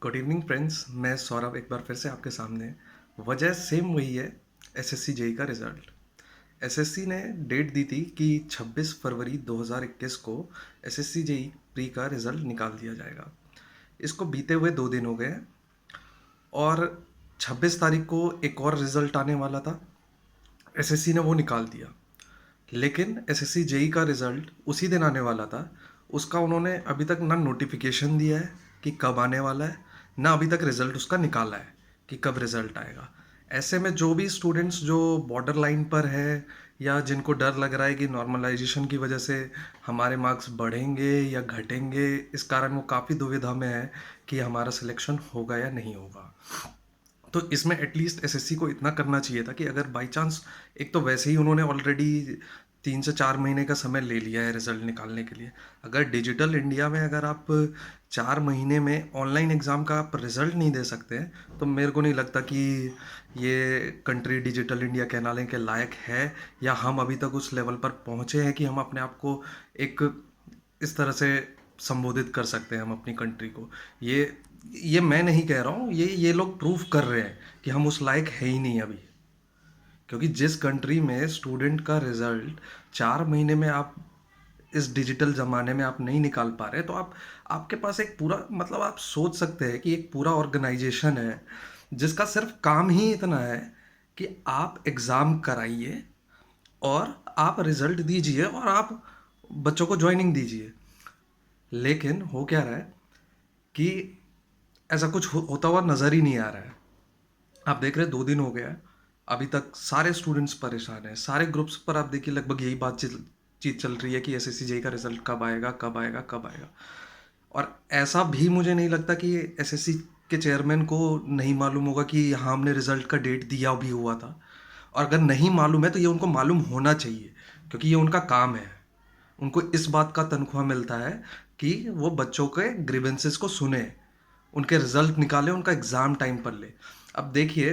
Good evening friends. मैं सौरभ एक बार फिर से आपके सामने। वजह सेम वही है। एसएससी जेई का रिज़ल्ट। एसएससी ने डेट दी थी कि 26 फरवरी 2021 को एसएससी जेई प्री का रिज़ल्ट निकाल दिया जाएगा। इसको बीते हुए 2 दिन हो गए हैं और 26 तारीख को एक और रिज़ल्ट आने वाला था। एसएससी ने वो निकाल दिया, लेकिन एसएससी जेई का रिज़ल्ट उसी दिन आने वाला था। उसका उन्होंने अभी तक ना नोटिफिकेशन दिया है कि कब आने वाला है, ना अभी तक रिज़ल्ट उसका निकाला है कि कब रिज़ल्ट आएगा। ऐसे में जो भी स्टूडेंट्स जो बॉर्डर लाइन पर है या जिनको डर लग रहा है कि नॉर्मलाइजेशन की वजह से हमारे मार्क्स बढ़ेंगे या घटेंगे, इस कारण वो काफ़ी दुविधा में है कि हमारा सिलेक्शन होगा या नहीं होगा। तो इसमें एटलीस्ट एसएससी को इतना करना चाहिए था कि अगर बाई चांस, एक तो वैसे ही उन्होंने ऑलरेडी 3 से 4 महीने का समय ले लिया है रिजल्ट निकालने के लिए। अगर डिजिटल इंडिया में अगर आप 4 महीने में ऑनलाइन एग्ज़ाम का आप रिजल्ट नहीं दे सकते हैं, तो मेरे को नहीं लगता कि ये कंट्री डिजिटल इंडिया कहलाने के लायक है, या हम अभी तक उस लेवल पर पहुँचे हैं कि हम अपने आप को एक इस तरह से संबोधित कर सकते हैं हम अपनी कंट्री को। ये ये मैं नहीं कह रहा हूँ, ये लोग प्रूव कर रहे हैं कि हम उस लायक है ही नहीं अभी। क्योंकि जिस कंट्री में स्टूडेंट का रिजल्ट 4 महीने में आप इस डिजिटल ज़माने में आप नहीं निकाल पा रहे, तो आप आपके पास एक पूरा, मतलब आप सोच सकते हैं कि एक पूरा ऑर्गेनाइजेशन है जिसका सिर्फ काम ही इतना है कि आप एग्ज़ाम कराइए और आप रिजल्ट दीजिए और आप बच्चों को ज्वाइनिंग दीजिए। लेकिन हो क्या रहा है कि ऐसा कुछ होता हुआ नज़र ही नहीं आ रहा है। आप देख रहे हैं 2 दिन हो गया है, अभी तक सारे स्टूडेंट्स परेशान हैं। सारे ग्रुप्स पर आप देखिए लगभग यही बात चीज़ चल रही है कि एसएससी जेई का रिजल्ट कब आएगा, कब आएगा, कब आएगा। और ऐसा भी मुझे नहीं लगता कि एसएससी के चेयरमैन को नहीं मालूम होगा कि हाँ, हमने रिजल्ट का डेट दिया भी हुआ था। और अगर नहीं मालूम है तो ये उनको मालूम होना चाहिए, क्योंकि ये उनका काम है। उनको इस बात का तनख्वाह मिलता है कि वो बच्चों के ग्रीवेंसेस को सुने, उनके रिजल्ट निकाले, उनका एग्ज़ाम टाइम पर ले। अब देखिए,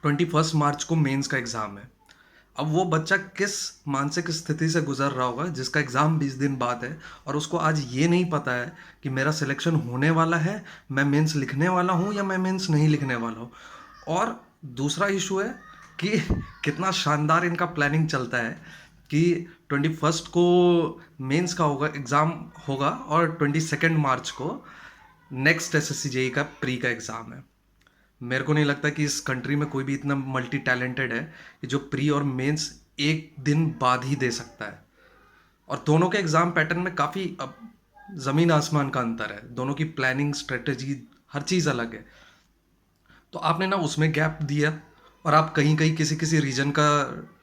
21 मार्च को मेंस का एग्ज़ाम है। अब वो बच्चा किस मानसिक स्थिति से गुजर रहा होगा जिसका एग्ज़ाम 20 दिन बाद है, और उसको आज ये नहीं पता है कि मेरा सिलेक्शन होने वाला है, मैं मेंस लिखने वाला हूँ या मैं मेंस नहीं लिखने वाला हूँ। और दूसरा इशू है कि कितना शानदार इनका प्लानिंग चलता है कि 21 को मेंस का होगा, एग्ज़ाम होगा, और 22 मार्च को नेक्स्ट एसएससी जेई का प्री का एग्ज़ाम है। मेरे को नहीं लगता कि इस कंट्री में कोई भी इतना मल्टी टैलेंटेड है कि जो प्री और मेंस एक दिन बाद ही दे सकता है। और दोनों के एग्ज़ाम पैटर्न में काफ़ी अब ज़मीन आसमान का अंतर है। दोनों की प्लानिंग, स्ट्रेटजी, हर चीज़ अलग है। तो आपने ना उसमें गैप दिया, और आप कहीं कहीं किसी किसी रीजन का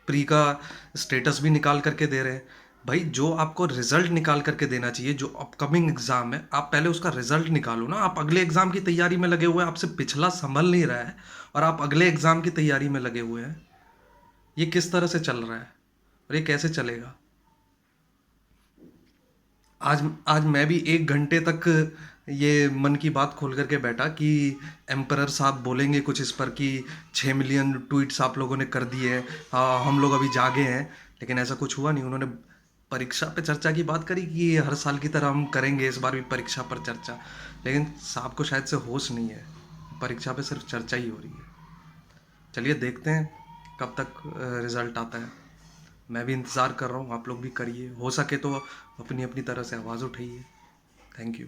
प्री का स्टेटस भी निकाल करके दे रहे हैं। भाई, जो आपको रिजल्ट निकाल करके देना चाहिए, जो अपकमिंग एग्जाम है, आप पहले उसका रिजल्ट निकालो ना। आप अगले एग्जाम की तैयारी में लगे हुए हैं, आपसे पिछला संभल नहीं रहा है और आप अगले एग्जाम की तैयारी में लगे हुए हैं। ये किस तरह से चल रहा है और ये कैसे चलेगा? आज आज मैं भी 1 घंटे तक ये मन की बात खोल करके बैठा कि एम्परर साहब बोलेंगे कुछ इस पर कि 6 मिलियन ट्वीट्स आप लोगों ने कर दिए हैं, हम लोग अभी जागे हैं। लेकिन ऐसा कुछ हुआ नहीं। उन्होंने परीक्षा पे चर्चा की बात करी कि हर साल की तरह हम करेंगे इस बार भी परीक्षा पर चर्चा। लेकिन साहब को शायद से होश नहीं है, परीक्षा पे सिर्फ चर्चा ही हो रही है। चलिए देखते हैं कब तक रिज़ल्ट आता है। मैं भी इंतज़ार कर रहा हूँ, आप लोग भी करिए, हो सके तो अपनी अपनी तरह से आवाज़ उठाइए। Thank you.